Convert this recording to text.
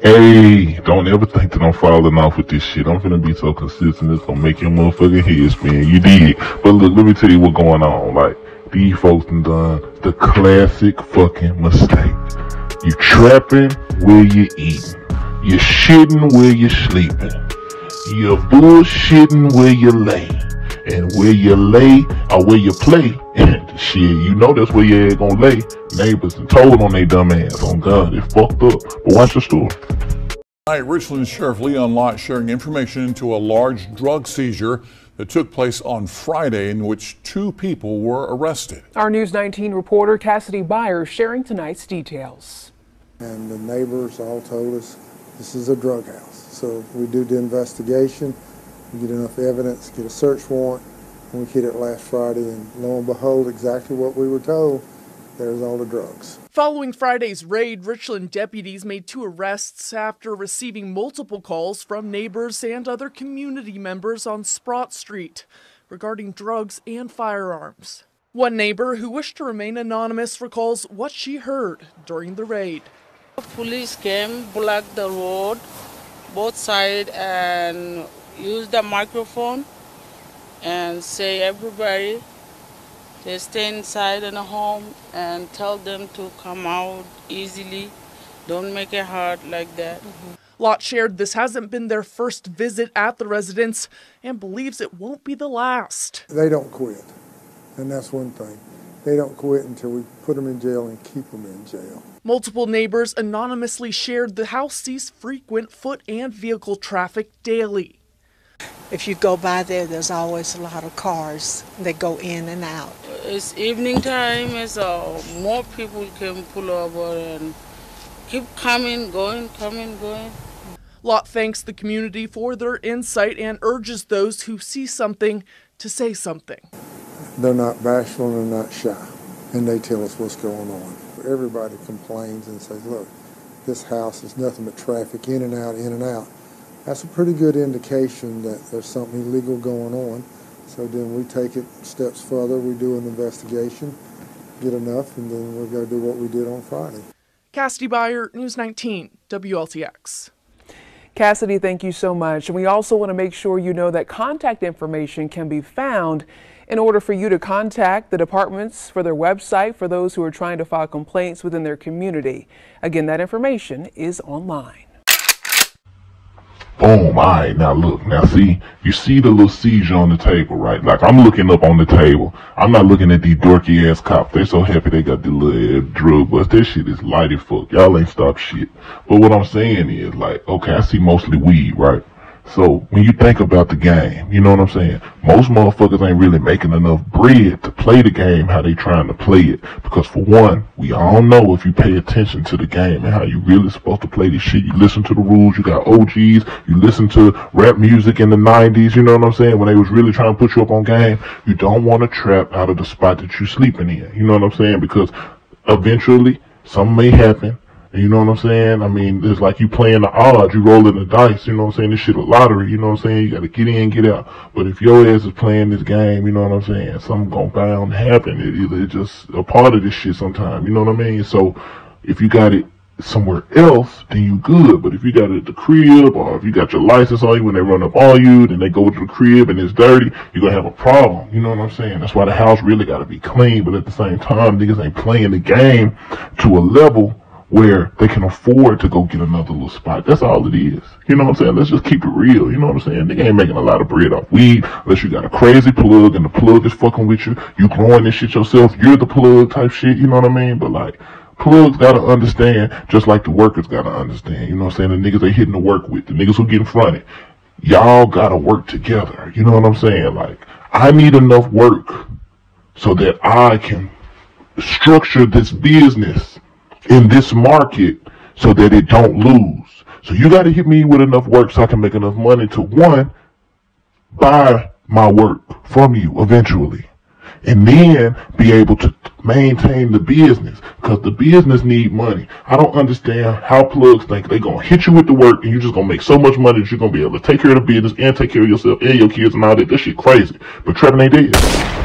Hey, don't ever think that I'm falling off with this shit. I'm finna be so consistent, it's gonna make your motherfucking head spin. You dig? But look, let me tell you what's going on. Like, these folks done the classic fucking mistake. You trapping where you eating. You shitting where you sleeping. You're bullshitting where you lay. And where you lay or where you play, and shit, you know that's where your ass gonna lay. Neighbors and told on they dumb ass. On God, it's fucked up. But watch the story. Tonight, Richland Sheriff Leon Lott sharing information into a large drug seizure that took place on Friday in which 2 people were arrested. Our News 19 reporter Cassidy Byers sharing tonight's details. And the neighbors all told us this is a drug house. So we do the investigation, we get enough evidence, get a search warrant, and we hit it last Friday, and lo and behold, exactly what we were told, there's all the drugs. Following Friday's raid, Richland deputies made 2 arrests after receiving multiple calls from neighbors and other community members on Sprott Street regarding drugs and firearms. One neighbor who wished to remain anonymous recalls what she heard during the raid. Police came, blocked the road, both sides, and used the microphone and say everybody they stay inside in the home and tell them to come out easily. Don't make it hard like that. Lott shared this hasn't been their first visit at the residence and believes it won't be the last. They don't quit, and that's one thing. They don't quit until we put them in jail and keep them in jail. Multiple neighbors anonymously shared the house sees frequent foot and vehicle traffic daily. If you go by there, there's always a lot of cars that go in and out. It's evening time, so more people can pull over and keep coming, going. Lott thanks the community for their insight and urges those who see something to say something. They're not bashful and they're not shy, and they tell us what's going on. Everybody complains and says, look, this house is nothing but traffic in and out, in and out. That's a pretty good indication that there's something illegal going on. So then we take it steps further, we do an investigation, get enough, and then we're going to do what we did on Friday. Cassidy Byers, News 19, WLTX. Cassidy, thank you so much. And we also want to make sure you know that contact information can be found in order for you to contact the departments for their website for those who are trying to file complaints within their community. Again, that information is online. Boom, alright, now look, now see, you see the little seizure on the table, right? Like, I'm looking up on the table. I'm not looking at these dorky ass cops. They're so happy they got the little drug bust. This shit is light as fuck. Y'all ain't stopped shit. But what I'm saying is, like, okay, I see mostly weed, right? So, when you think about the game, you know what I'm saying? Most motherfuckers ain't really making enough bread to play the game how they trying to play it. Because for one, we all know if you pay attention to the game and how you really supposed to play this shit, you listen to the rules, you got OGs, you listen to rap music in the 90s, you know what I'm saying? When they was really trying to put you up on game, you don't want to trap out of the spot that you sleeping in. You know what I'm saying? Because eventually, something may happen. You know what I'm saying? I mean, it's like you playing the odds, you rolling the dice, you know what I'm saying? This shit a lottery, you know what I'm saying? You gotta get in, get out. But if your ass is playing this game, you know what I'm saying? Something gonna bound to happen. It's just a part of this shit sometime, you know what I mean? So, if you got it somewhere else, then you good. But if you got it at the crib, or if you got your license on you when they run up on you, then they go to the crib and it's dirty, you're gonna have a problem, you know what I'm saying? That's why the house really gotta be clean, but at the same time, niggas ain't playing the game to a level where they can afford to go get another little spot. That's all it is. You know what I'm saying? Let's just keep it real. You know what I'm saying? They ain't making a lot of bread off weed unless you got a crazy plug and the plug is fucking with you. You growing this shit yourself. You're the plug type shit. You know what I mean? But like, plugs gotta understand just like the workers gotta understand. You know what I'm saying? The niggas they hitting the work with. The niggas who getting fronted. Y'all gotta work together. You know what I'm saying? Like, I need enough work so that I can structure this business in this market so that it don't lose. So you got to hit me with enough work so I can make enough money to, one, buy my work from you eventually, and then be able to maintain the business, because the business need money. I don't understand how plugs think they gonna hit you with the work and you're just gonna make so much money that you're gonna be able to take care of the business and take care of yourself and your kids and all that. That shit crazy. But Trappin ain't dead.